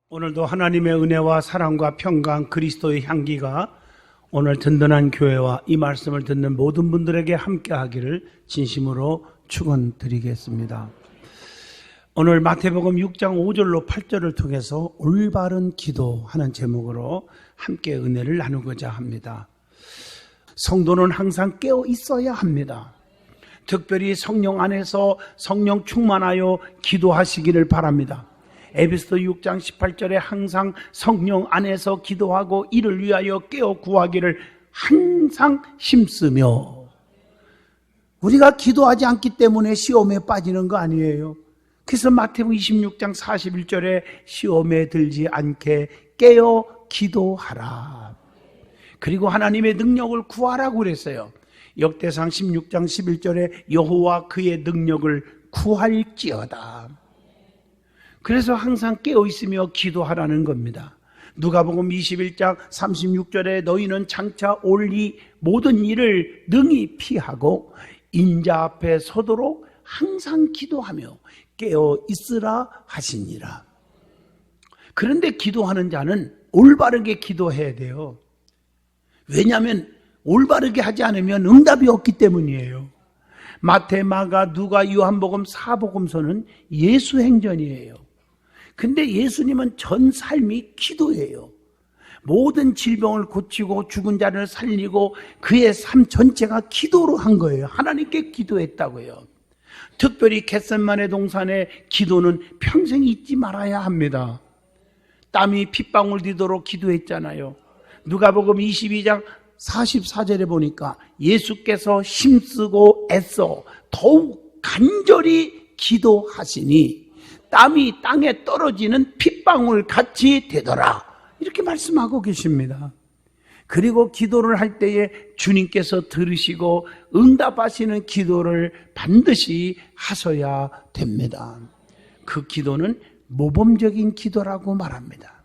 오늘도 하나님의 은혜와 사랑과 평강 그리스도의 향기가 오늘 든든한 교회와 이 말씀을 듣는 모든 분들에게 함께 하기를 진심으로 축원드리겠습니다. 오늘 마태복음 6장 5절로 8절을 통해서 올바른 기도하는 제목으로 함께 은혜를 나누고자 합니다. 성도는 항상 깨어 있어야 합니다. 특별히 성령 안에서 성령 충만하여 기도하시기를 바랍니다. 에베소서 6장 18절에 항상 성령 안에서 기도하고 이를 위하여 깨어 구하기를 항상 힘쓰며, 우리가 기도하지 않기 때문에 시험에 빠지는 거 아니에요. 그래서 마태복음 26장 41절에 시험에 들지 않게 깨어 기도하라. 그리고 하나님의 능력을 구하라고 그랬어요. 역대상 16장 11절에 여호와 그의 능력을 구할지어다. 그래서 항상 깨어있으며 기도하라는 겁니다. 누가복음 21장 36절에 너희는 장차 올 이 모든 일을 능히 피하고 인자 앞에 서도록 항상 기도하며 깨어있으라 하시니라. 그런데 기도하는 자는 올바르게 기도해야 돼요. 왜냐하면 올바르게 하지 않으면 응답이 없기 때문이에요. 마태, 마가, 누가, 요한복음, 사복음서는 예수 행전이에요. 근데 예수님은 전 삶이 기도예요. 모든 질병을 고치고 죽은 자를 살리고 그의 삶 전체가 기도로 한 거예요. 하나님께 기도했다고요. 특별히 겟세마네 동산의 기도는 평생 잊지 말아야 합니다. 땀이 핏방울 디도록 기도했잖아요. 누가복음 22장 44절에 보니까 예수께서 힘쓰고 애써 더욱 간절히 기도하시니 땀이 땅에 떨어지는 핏방울 같이 되더라, 이렇게 말씀하고 계십니다. 그리고 기도를 할 때에 주님께서 들으시고 응답하시는 기도를 반드시 하셔야 됩니다. 그 기도는 모범적인 기도라고 말합니다.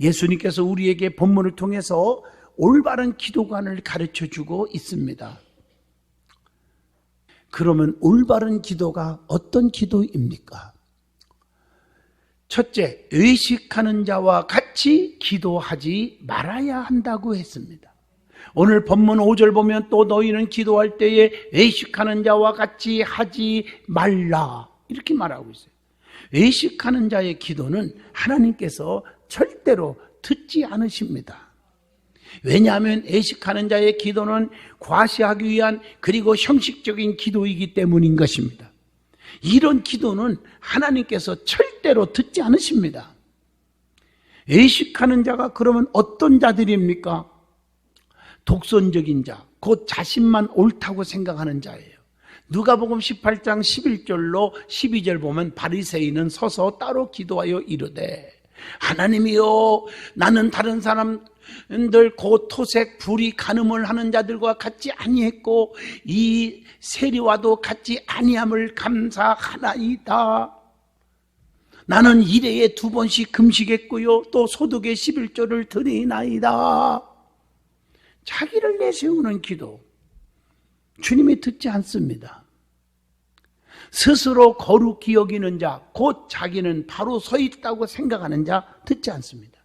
예수님께서 우리에게 본문을 통해서 올바른 기도관을 가르쳐주고 있습니다. 그러면 올바른 기도가 어떤 기도입니까? 첫째, 의식하는 자와 같이 기도하지 말아야 한다고 했습니다. 오늘 본문 5절 보면 또 너희는 기도할 때에 의식하는 자와 같이 하지 말라, 이렇게 말하고 있어요. 의식하는 자의 기도는 하나님께서 절대로 듣지 않으십니다. 왜냐하면 의식하는 자의 기도는 과시하기 위한 그리고 형식적인 기도이기 때문인 것입니다. 이런 기도는 하나님께서 절대로 듣지 않으십니다. 의식하는 자가 그러면 어떤 자들입니까? 독선적인 자, 곧 자신만 옳다고 생각하는 자예요. 누가복음 18장 11절로 12절 보면 바리새인은 서서 따로 기도하여 이르되 하나님이여, 나는 다른 사람들 곧 토색 불의 간음을 하는 자들과 같지 아니했고 이 세리와도 같지 아니함을 감사하나이다. 나는 일회에 2번씩 금식했고요 또 소득의 11조를 드리나이다. 자기를 내세우는 기도, 주님이 듣지 않습니다. 스스로 거룩히 여기는 자, 곧 자기는 바로 서 있다고 생각하는 자 듣지 않습니다.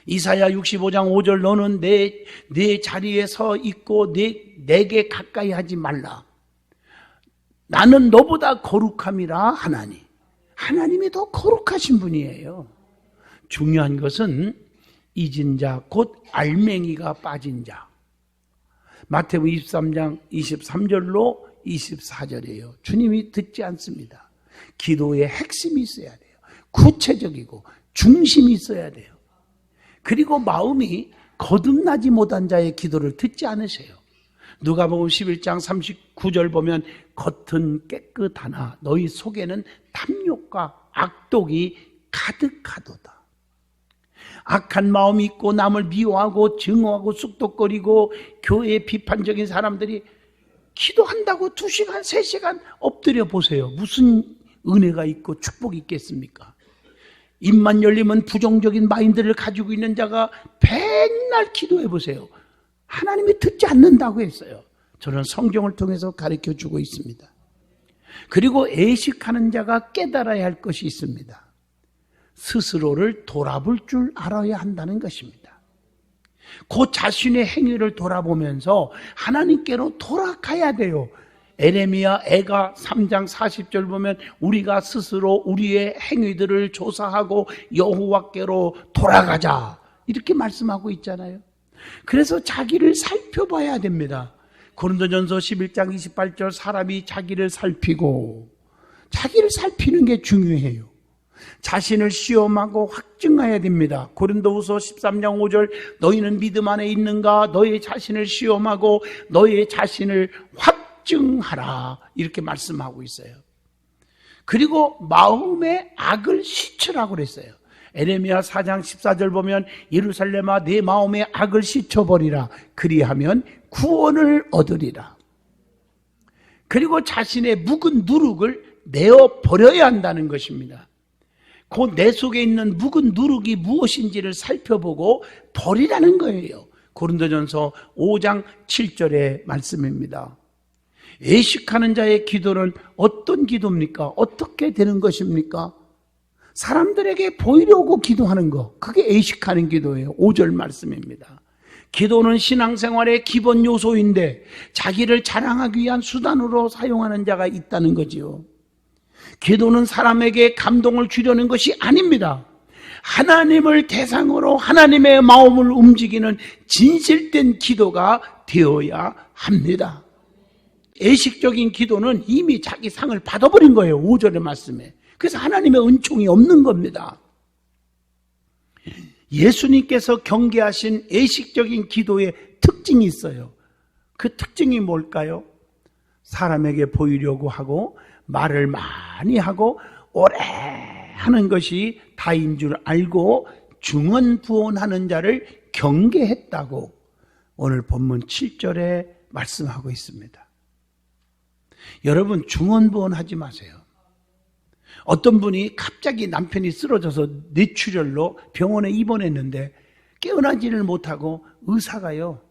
이사야 65장 5절 너는 내 자리에 서 있고 내게 가까이 하지 말라. 나는 너보다 거룩함이라 하나니. 하나님이 더 거룩하신 분이에요. 중요한 것은 잊은 자, 곧 알맹이가 빠진 자. 마태복음 23장 23절로 24절이에요. 주님이 듣지 않습니다. 기도의 핵심이 있어야 돼요. 구체적이고 중심이 있어야 돼요. 그리고 마음이 거듭나지 못한 자의 기도를 듣지 않으세요. 누가복음 11장 39절 보면 겉은 깨끗하나 너희 속에는 탐욕과 악독이 가득하도다. 악한 마음이 있고 남을 미워하고 증오하고 쑥덕거리고 교회에 비판적인 사람들이 기도한다고 2시간 3시간 엎드려 보세요. 무슨 은혜가 있고 축복이 있겠습니까? 입만 열리면 부정적인 마인드를 가지고 있는 자가 백날 기도해 보세요. 하나님이 듣지 않는다고 했어요. 저는 성경을 통해서 가르쳐주고 있습니다. 그리고 애식하는 자가 깨달아야 할 것이 있습니다. 스스로를 돌아볼 줄 알아야 한다는 것입니다. 그 자신의 행위를 돌아보면서 하나님께로 돌아가야 돼요. 에레미야 애가 3장 40절 보면 우리가 스스로 우리의 행위들을 조사하고 여호와께로 돌아가자 이렇게 말씀하고 있잖아요. 그래서 자기를 살펴봐야 됩니다. 고린도전서 11장 28절 사람이 자기를 살피고 자기를 살피는 게 중요해요. 자신을 시험하고 확증해야 됩니다. 고린도후서 13장 5절 너희는 믿음 안에 있는가? 너희 자신을 시험하고 너희 자신을 확증하라 이렇게 말씀하고 있어요. 그리고 마음의 악을 씻으라고 그랬어요. 에레미야 4장 14절 보면 예루살렘아 내 마음의 악을 씻어버리라 그리하면 구원을 얻으리라. 그리고 자신의 묵은 누룩을 내어버려야 한다는 것입니다. 그 내 속에 있는 묵은 누룩이 무엇인지를 살펴보고 버리라는 거예요. 고린도전서 5장 7절의 말씀입니다. 외식하는 자의 기도는 어떤 기도입니까? 어떻게 되는 것입니까? 사람들에게 보이려고 기도하는 거, 그게 외식하는 기도예요. 5절 말씀입니다. 기도는 신앙생활의 기본 요소인데 자기를 자랑하기 위한 수단으로 사용하는 자가 있다는 거지요. 기도는 사람에게 감동을 주려는 것이 아닙니다. 하나님을 대상으로 하나님의 마음을 움직이는 진실된 기도가 되어야 합니다. 애식적인 기도는 이미 자기 상을 받아버린 거예요. 5절의 말씀에. 그래서 하나님의 은총이 없는 겁니다. 예수님께서 경계하신 애식적인 기도의 특징이 있어요. 그 특징이 뭘까요? 사람에게 보이려고 하고 말을 많이 하고 오래 하는 것이 다인 줄 알고 중언부언하는 자를 경계했다고 오늘 본문 7절에 말씀하고 있습니다. 여러분 중언부언하지 마세요. 어떤 분이 갑자기 남편이 쓰러져서 뇌출혈로 병원에 입원했는데 깨어나지를 못하고 의사가요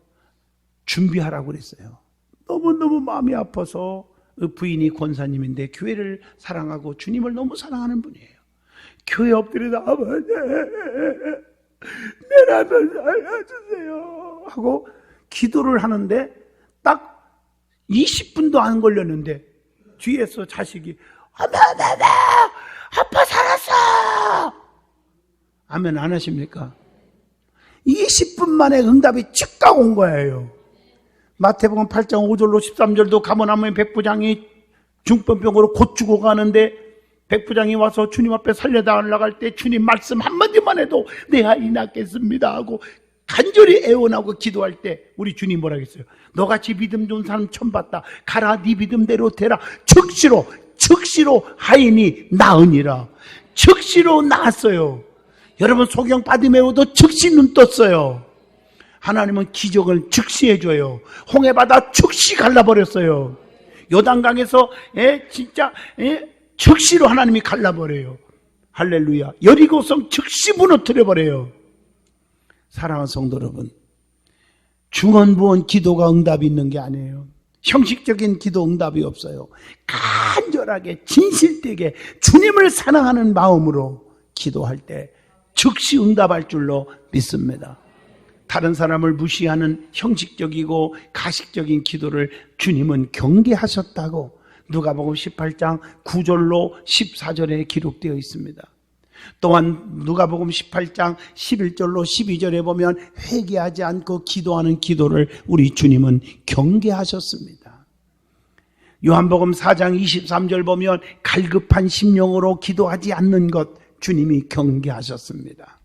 준비하라고 그랬어요. 너무너무 마음이 아파서 부인이 권사님인데 교회를 사랑하고 주님을 너무 사랑하는 분이에요. 교회 엎드려서 아버지 내 남편 살려주세요 하고 기도를 하는데 딱 20분도 안 걸렸는데 뒤에서 자식이 엄마 아빠 살았어 아멘 안 하십니까? 20분 만에 응답이 즉각 온 거예요. 마태복음 8장 5절로 13절도 가버나움의 백부장이 중병병으로 곧 죽어가는데 백부장이 와서 주님 앞에 살려달라고 할 때 주님 말씀 한마디만 해도 내 아이 낫겠습니다 하고 간절히 애원하고 기도할 때 우리 주님 뭐라 했어요? 너같이 믿음 좋은 사람 처음 봤다. 가라 네 믿음대로 되라. 즉시로 하인이 나으니라. 즉시로 나았어요. 여러분 소경 바디메오도 즉시 눈 떴어요. 하나님은 기적을 즉시 해줘요. 홍해바다 즉시 갈라버렸어요. 요단강에서 진짜 즉시로 하나님이 갈라버려요. 할렐루야. 여리고성 즉시 무너뜨려버려요. 사랑하는 성도 여러분, 중언부언 기도가 응답이 있는 게 아니에요. 형식적인 기도 응답이 없어요. 간절하게 진실되게 주님을 사랑하는 마음으로 기도할 때 즉시 응답할 줄로 믿습니다. 다른 사람을 무시하는 형식적이고 가식적인 기도를 주님은 경계하셨다고 누가복음 18장 9절로 14절에 기록되어 있습니다. 또한 누가복음 18장 11절로 12절에 보면 회개하지 않고 기도하는 기도를 우리 주님은 경계하셨습니다. 요한복음 4장 23절 보면 갈급한 심령으로 기도하지 않는 것 주님이 경계하셨습니다.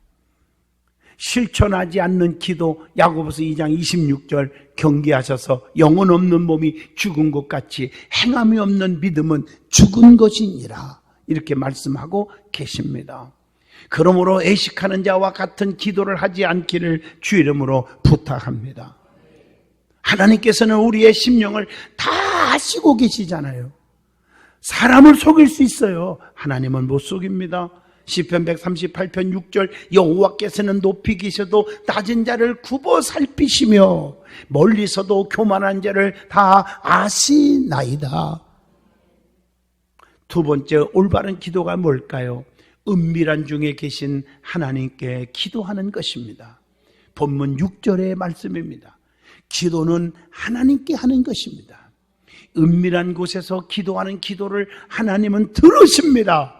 실천하지 않는 기도 야고보서 2장 26절 경계하셔서 영혼 없는 몸이 죽은 것 같이 행함이 없는 믿음은 죽은 것이니라 이렇게 말씀하고 계십니다. 그러므로 애식하는 자와 같은 기도를 하지 않기를 주 이름으로 부탁합니다. 하나님께서는 우리의 심령을 다 아시고 계시잖아요. 사람을 속일 수 있어요. 하나님은 못 속입니다. 시편 138편 6절 여호와께서는 높이 계셔도 낮은 자를 굽어 살피시며 멀리서도 교만한 자를 다 아시나이다. 두 번째 올바른 기도가 뭘까요? 은밀한 중에 계신 하나님께 기도하는 것입니다. 본문 6절의 말씀입니다. 기도는 하나님께 하는 것입니다. 은밀한 곳에서 기도하는 기도를 하나님은 들으십니다.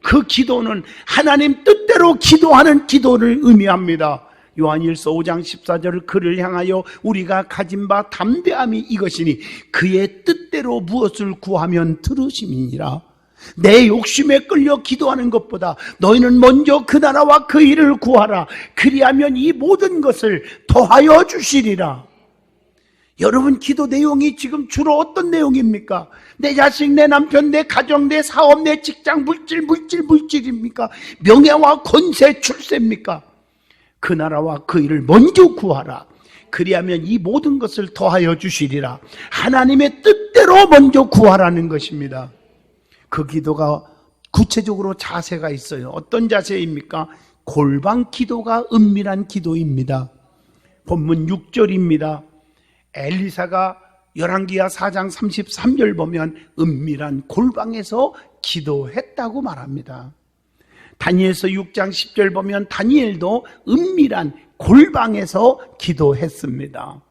그 기도는 하나님 뜻대로 기도하는 기도를 의미합니다. 요한일서 5장 14절 그를 향하여 우리가 가진 바 담대함이 이것이니 그의 뜻대로 무엇을 구하면 들으심이니라. 내 욕심에 끌려 기도하는 것보다 너희는 먼저 그 나라와 그 일을 구하라. 그리하면 이 모든 것을 더하여 주시리라. 여러분, 기도 내용이 지금 주로 어떤 내용입니까? 내 자식, 내 남편, 내 가정, 내 사업, 내 직장, 물질입니까? 명예와 권세, 출세입니까? 그 나라와 그 일을 먼저 구하라. 그리하면 이 모든 것을 더하여 주시리라. 하나님의 뜻대로 먼저 구하라는 것입니다. 그 기도가 구체적으로 자세가 있어요. 어떤 자세입니까? 골방 기도가 은밀한 기도입니다. 본문 6절입니다. 엘리사가 열왕기하 4장 33절 보면 은밀한 골방에서 기도했다고 말합니다. 다니엘서 6장 10절 보면 다니엘도 은밀한 골방에서 기도했습니다.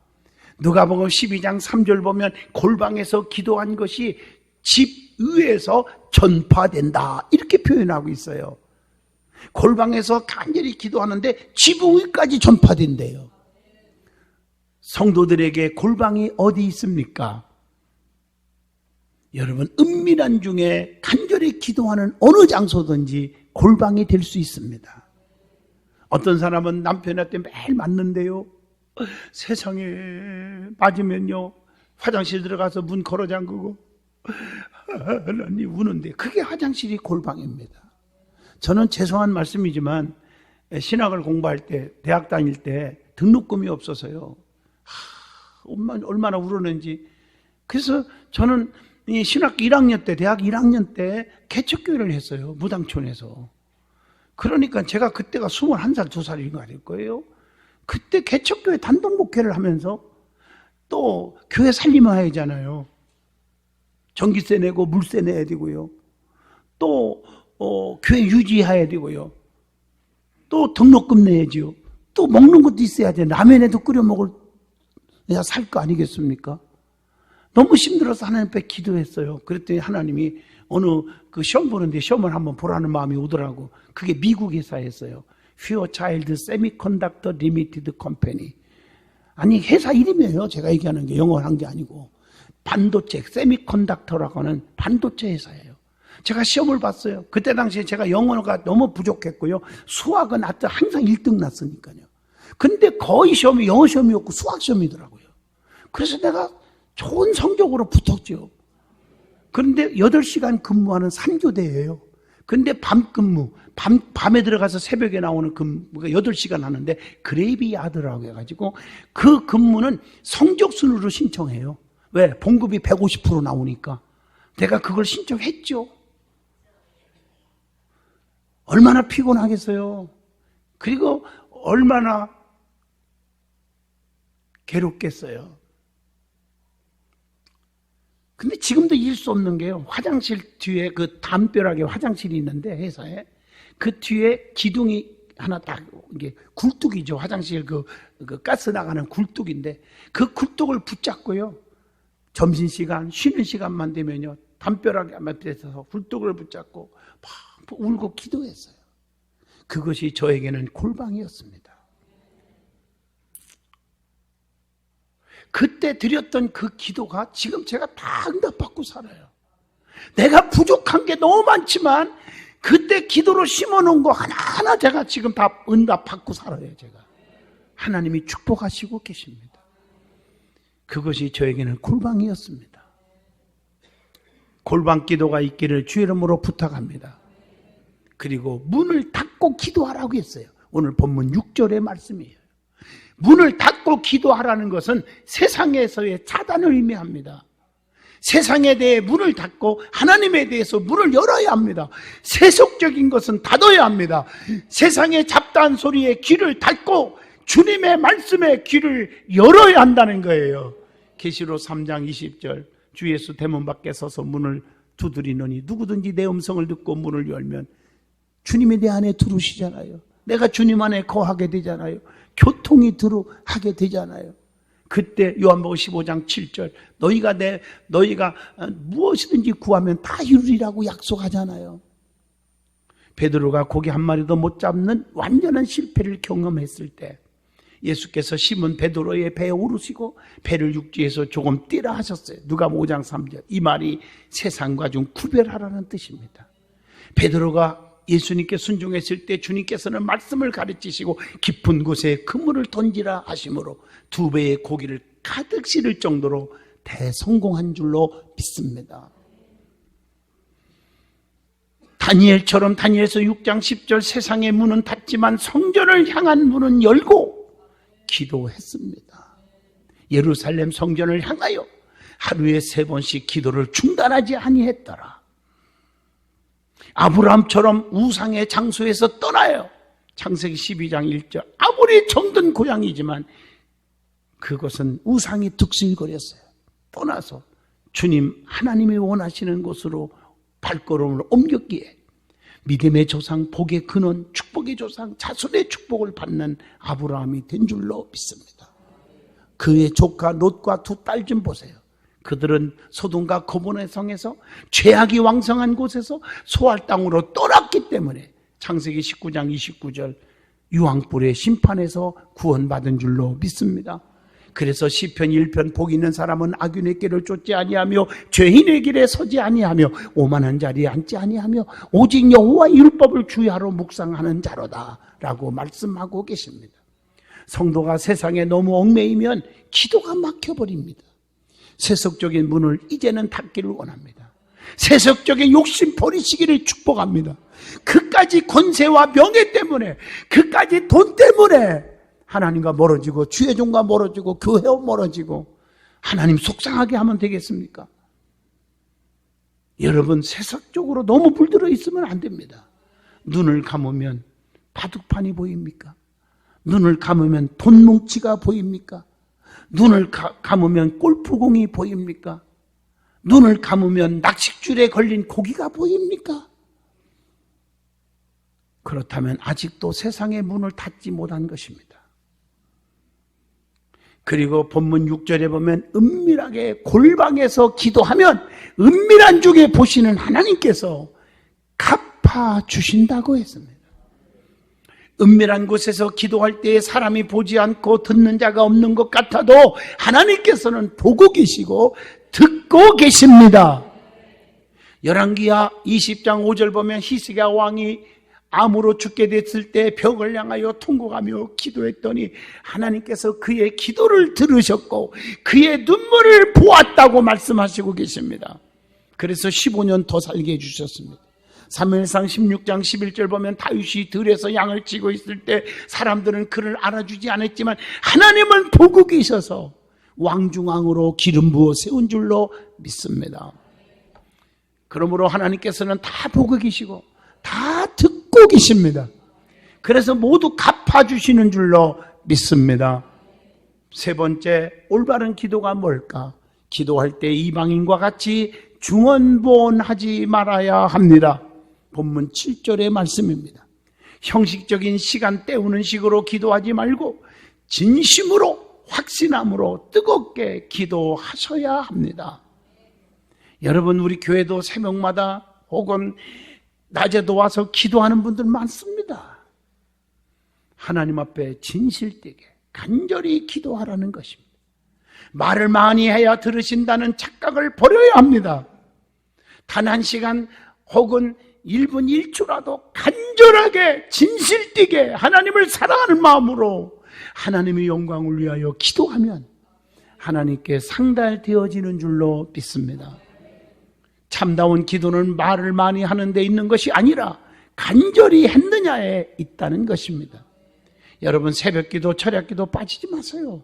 누가복음 12장 3절 보면 골방에서 기도한 것이 집 위에서 전파된다 이렇게 표현하고 있어요. 골방에서 간절히 기도하는데 집 위까지 전파된대요. 성도들에게 골방이 어디 있습니까? 여러분, 은밀한 중에 간절히 기도하는 어느 장소든지 골방이 될 수 있습니다. 어떤 사람은 남편한테 매일 맞는데요, 세상에 맞으면요 화장실 들어가서 문 걸어 잠그고 하나님 우는데 그게 화장실이 골방입니다. 저는 죄송한 말씀이지만 신학을 공부할 때, 대학 다닐 때 등록금이 없어서요 얼마나 울었는지. 그래서 저는 신학교 1학년 때, 대학 1학년 때 개척교회를 했어요. 무당촌에서. 그러니까 제가 그때가 21살, 2살인가 될 거예요. 그때 개척교회 단독 목회를 하면서 또 교회 살림을 해야 하잖아요. 전기세 내고 물세 내야 되고요. 또 교회 유지해야 되고요. 또 등록금 내야지요. 또 먹는 것도 있어야죠. 라면에도 끓여 먹을 내가 살 거 아니겠습니까? 너무 힘들어서 하나님 앞에 기도했어요. 그랬더니 하나님이 어느 그 시험 보는데 시험을 한번 보라는 마음이 오더라고. 그게 미국 회사였어요. Fairchild Semiconductor Limited Company. 아니 회사 이름이에요. 제가 얘기하는 게 영어를 한 게 아니고. 반도체, 세미컨덕터라고 하는 반도체 회사예요. 제가 시험을 봤어요. 그때 당시에 제가 영어가 너무 부족했고요. 수학은 하여튼 항상 1등 났으니까요. 근데 거의 시험이 영어 시험이었고 수학 시험이더라고요. 그래서 내가 좋은 성적으로 붙었죠. 그런데 8시간 근무하는 3교대예요. 근데 밤 근무, 밤에 들어가서 새벽에 나오는 근무가 8시간 하는데 그레이비야드라고 해가지고 그 근무는 성적순으로 신청해요. 왜? 봉급이 150% 나오니까. 내가 그걸 신청했죠. 얼마나 피곤하겠어요. 그리고 얼마나 괴롭겠어요. 근데 지금도 잊을 수 없는 게요. 화장실 뒤에 그 담벼락에 화장실이 있는데 회사에 그 뒤에 기둥이 하나 딱 이게 굴뚝이죠. 화장실 그 가스 나가는 굴뚝인데 그 굴뚝을 붙잡고요. 점심시간, 쉬는 시간만 되면요. 담벼락에 앞에서 굴뚝을 붙잡고 막 울고 기도했어요. 그것이 저에게는 골방이었습니다. 그때 드렸던 그 기도가 지금 제가 다 응답받고 살아요. 내가 부족한 게 너무 많지만 그때 기도로 심어놓은 거 하나하나 제가 지금 다 응답받고 살아요. 제가. 하나님이 축복하시고 계십니다. 그것이 저에게는 골방이었습니다. 골방 기도가 있기를 주의 이름으로 부탁합니다. 그리고 문을 닫고 기도하라고 했어요. 오늘 본문 6절의 말씀이에요. 문을 닫고 기도하라는 것은 세상에서의 차단을 의미합니다. 세상에 대해 문을 닫고 하나님에 대해서 문을 열어야 합니다. 세속적인 것은 닫아야 합니다. 세상의 잡다한 소리에 귀를 닫고 주님의 말씀에 귀를 열어야 한다는 거예요. 계시록 3장 20절 주 예수 대문 밖에 서서 문을 두드리노니 누구든지 내 음성을 듣고 문을 열면 주님이 내 안에 들어오시잖아요. 내가 주님 안에 거하게 되잖아요. 교통이 하게 되잖아요. 그때 요한복음 15장 7절 너희가 무엇이든지 구하면 다 이루리라고 약속하잖아요. 베드로가 고기 한 마리도 못 잡는 완전한 실패를 경험했을 때 예수께서 시몬 베드로의 배에 오르시고 배를 육지에서 조금 띄라 하셨어요. 누가복음 5장 3절. 이 말이 세상과 좀 구별하라는 뜻입니다. 베드로가 예수님께 순종했을 때 주님께서는 말씀을 가르치시고 깊은 곳에 그물을 던지라 하심으로 2배의 고기를 가득 실을 정도로 대성공한 줄로 믿습니다. 다니엘처럼 다니엘서 6장 10절 세상의 문은 닫지만 성전을 향한 문은 열고 기도했습니다. 예루살렘 성전을 향하여 하루에 3번씩 기도를 중단하지 아니했더라. 아브라함처럼 우상의 장소에서 떠나요. 창세기 12장 1절. 아무리 정든 고향이지만 그것은 우상이 득실거렸어요. 떠나서 주님 하나님이 원하시는 곳으로 발걸음을 옮겼기에 믿음의 조상, 복의 근원, 축복의 조상, 자손의 축복을 받는 아브라함이 된 줄로 믿습니다. 그의 조카 롯과 2딸 좀 보세요. 그들은 소돔과 고모의 성에서 죄악이 왕성한 곳에서 소할 땅으로 떠났기 때문에 창세기 19장 29절 유황불의 심판에서 구원받은 줄로 믿습니다. 그래서 시편 1편 복 있는 사람은 악인의 길을 쫓지 아니하며 죄인의 길에 서지 아니하며 오만한 자리에 앉지 아니하며 오직 여호와의 율법을 주야로 묵상하는 자로다 라고 말씀하고 계십니다. 성도가 세상에 너무 얽매이면 기도가 막혀버립니다. 세속적인 문을 이제는 닫기를 원합니다. 세속적인 욕심 버리시기를 축복합니다. 그까지 권세와 명예 때문에, 그까지 돈 때문에 하나님과 멀어지고 주의 종과 멀어지고 교회와 멀어지고 하나님 속상하게 하면 되겠습니까? 여러분, 세속적으로 너무 물들어 있으면 안 됩니다. 눈을 감으면 바둑판이 보입니까? 눈을 감으면 돈 뭉치가 보입니까? 눈을 감으면 골프공이 보입니까? 눈을 감으면 낚싯줄에 걸린 고기가 보입니까? 그렇다면 아직도 세상의 문을 닫지 못한 것입니다. 그리고 본문 6절에 보면 은밀하게 골방에서 기도하면 은밀한 중에 보시는 하나님께서 갚아주신다고 했습니다. 은밀한 곳에서 기도할 때에 사람이 보지 않고 듣는 자가 없는 것 같아도 하나님께서는 보고 계시고 듣고 계십니다. 열왕기하 20장 5절 보면 히스기야 왕이 암으로 죽게 됐을 때 벽을 향하여 통곡하며 기도했더니 하나님께서 그의 기도를 들으셨고 그의 눈물을 보았다고 말씀하시고 계십니다. 그래서 15년 더 살게 해주셨습니다. 사무엘상 16장 11절 보면 다윗이 들에서 양을 치고 있을 때 사람들은 그를 알아주지 않았지만 하나님은 보고 계셔서 왕중왕으로 기름 부어 세운 줄로 믿습니다. 그러므로 하나님께서는 다 보고 계시고 다 듣고 계십니다. 그래서 모두 갚아주시는 줄로 믿습니다. 3번째, 올바른 기도가 뭘까? 기도할 때 이방인과 같이 중언부언하지 말아야 합니다. 본문 7절의 말씀입니다. 형식적인 시간 때우는 식으로 기도하지 말고 진심으로 확신함으로 뜨겁게 기도하셔야 합니다. 여러분, 우리 교회도 새벽마다 혹은 낮에도 와서 기도하는 분들 많습니다. 하나님 앞에 진실되게 간절히 기도하라는 것입니다. 말을 많이 해야 들으신다는 착각을 버려야 합니다. 단 1시간 혹은 1분 1초라도 간절하게 진실되게 하나님을 사랑하는 마음으로 하나님의 영광을 위하여 기도하면 하나님께 상달되어지는 줄로 믿습니다. 참다운 기도는 말을 많이 하는 데 있는 것이 아니라 간절히 했느냐에 있다는 것입니다. 여러분, 새벽기도, 철야기도 빠지지 마세요.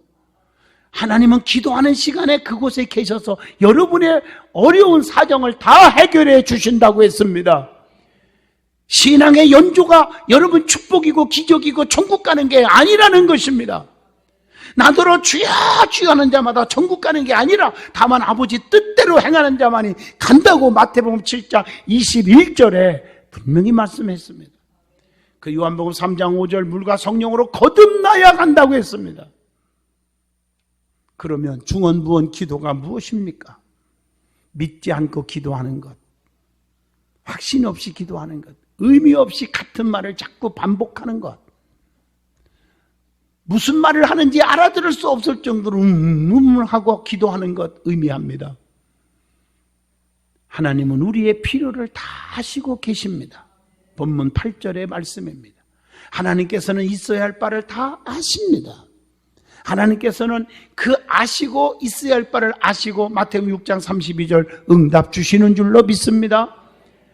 하나님은 기도하는 시간에 그곳에 계셔서 여러분의 어려운 사정을 다 해결해 주신다고 했습니다. 신앙의 연주가 여러분 축복이고 기적이고 천국 가는 게 아니라는 것입니다. 나더러 주여 주여 하는 자마다 천국 가는 게 아니라 다만 아버지 뜻대로 행하는 자만이 간다고 마태복음 7장 21절에 분명히 말씀했습니다. 그 요한복음 3장 5절 물과 성령으로 거듭나야 한다고 했습니다. 그러면 중언부언 기도가 무엇입니까? 믿지 않고 기도하는 것, 확신 없이 기도하는 것, 의미 없이 같은 말을 자꾸 반복하는 것, 무슨 말을 하는지 알아들을 수 없을 정도로 하고 기도하는 것 의미합니다. 하나님은 우리의 필요를 다 아시고 계십니다. 본문 8절의 말씀입니다. 하나님께서는 있어야 할 바를 다 아십니다. 하나님께서는 그 아시고 있어야 할 바를 아시고 마태복음 6장 32절 응답 주시는 줄로 믿습니다.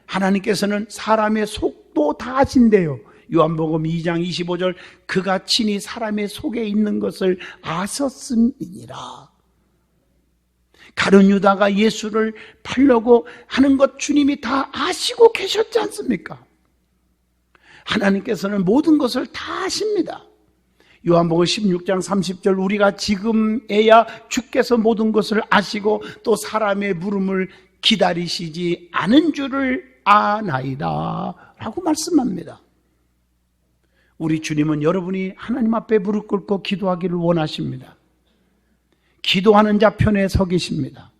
하나님께서는 사람의 속도 다 아신대요. 요한복음 2장 25절 그가 친히 사람의 속에 있는 것을 아셨음이니라. 가룟 유다가 예수를 팔려고 하는 것 주님이 다 아시고 계셨지 않습니까? 하나님께서는 모든 것을 다 아십니다. 요한복음 16장 30절 우리가 지금에야 주께서 모든 것을 아시고 또 사람의 물음을 기다리시지 않은 줄을 아나이다 라고 말씀합니다. 우리 주님은 여러분이 하나님 앞에 무릎 꿇고 기도하기를 원하십니다. 기도하는 자 편에 서 계십니다.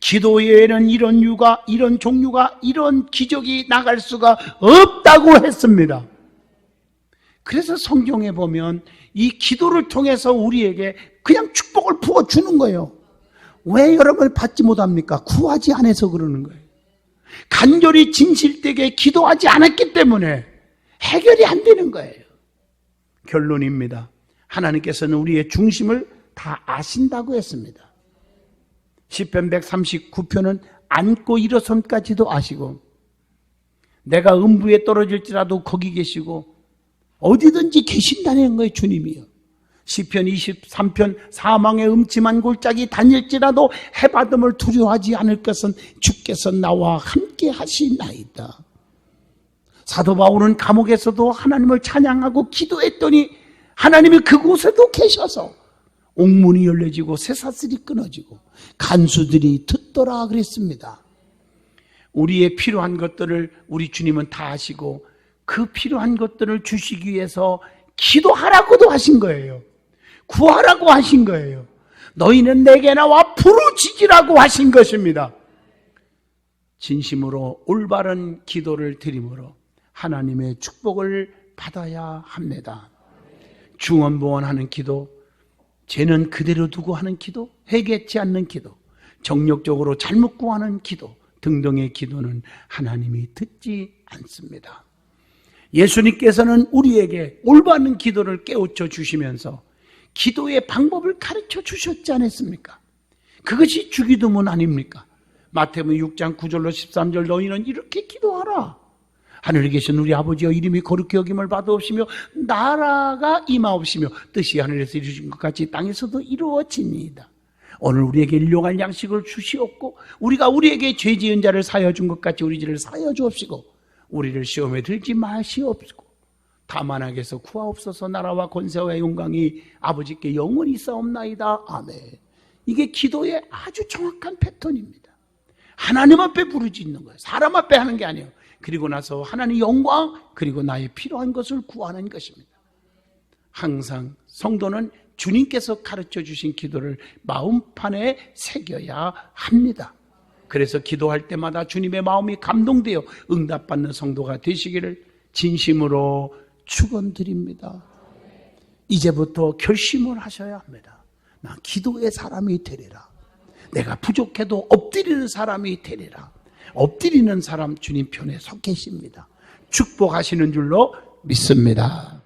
기도 외에는 이런 유가, 이런 종류가, 이런 기적이 나갈 수가 없다고 했습니다. 그래서 성경에 보면 이 기도를 통해서 우리에게 그냥 축복을 부어주는 거예요. 왜 여러분을 받지 못합니까? 구하지 않아서 그러는 거예요. 간절히 진실되게 기도하지 않았기 때문에 해결이 안 되는 거예요. 결론입니다. 하나님께서는 우리의 중심을 다 아신다고 했습니다. 시편 139편은 앉고 일어선까지도 아시고 내가 음부에 떨어질지라도 거기 계시고 어디든지 계신다는 거예요. 주님이요. 시편 23편 사망의 음침한 골짜기 다닐지라도 해받음을 두려워하지 않을 것은 주께서 나와 함께 하시나이다. 사도 바울은 감옥에서도 하나님을 찬양하고 기도했더니 하나님이 그곳에도 계셔서 옥문이 열려지고 쇠사슬이 끊어지고 간수들이 듣더라 그랬습니다. 우리의 필요한 것들을 우리 주님은 다 아시고 그 필요한 것들을 주시기 위해서 기도하라고도 하신 거예요. 구하라고 하신 거예요. 너희는 내게 나와 부르짖으라고 하신 것입니다. 진심으로 올바른 기도를 드림으로 하나님의 축복을 받아야 합니다. 중언부언하는 기도, 죄는 그대로 두고 하는 기도, 회개치 않는 기도, 정력적으로 잘못 구하는 기도 등등의 기도는 하나님이 듣지 않습니다. 예수님께서는 우리에게 올바른 기도를 깨우쳐 주시면서 기도의 방법을 가르쳐 주셨지 않았습니까? 그것이 주기도문 아닙니까? 마태복음 6장 9절로 13절 너희는 이렇게 기도하라. 하늘에 계신 우리 아버지여 이름이 거룩히 여김을 받으옵시며 나라가 임하옵시며 뜻이 하늘에서 이루어진 것 같이 땅에서도 이루어지니이다. 오늘 우리에게 일용할 양식을 주시옵고 우리가 우리에게 죄 지은 자를 사하여 준 것 같이 우리 죄를 사하여 주옵시고 우리를 시험에 들지 마시옵시고 다만 악에서 구하옵소서. 나라와 권세와 영광이 아버지께 영원히 있사옵나이다. 아멘. 이게 기도의 아주 정확한 패턴입니다. 하나님 앞에 부르짖는 거예요. 사람 앞에 하는 게 아니에요. 그리고 나서 하나님 영광 그리고 나의 필요한 것을 구하는 것입니다. 항상 성도는 주님께서 가르쳐 주신 기도를 마음판에 새겨야 합니다. 그래서 기도할 때마다 주님의 마음이 감동되어 응답받는 성도가 되시기를 진심으로 축원드립니다. 이제부터 결심을 하셔야 합니다. 나 기도의 사람이 되리라. 내가 부족해도 엎드리는 사람이 되리라. 엎드리는 사람 주님 편에 서 계십니다. 축복하시는 줄로 믿습니다.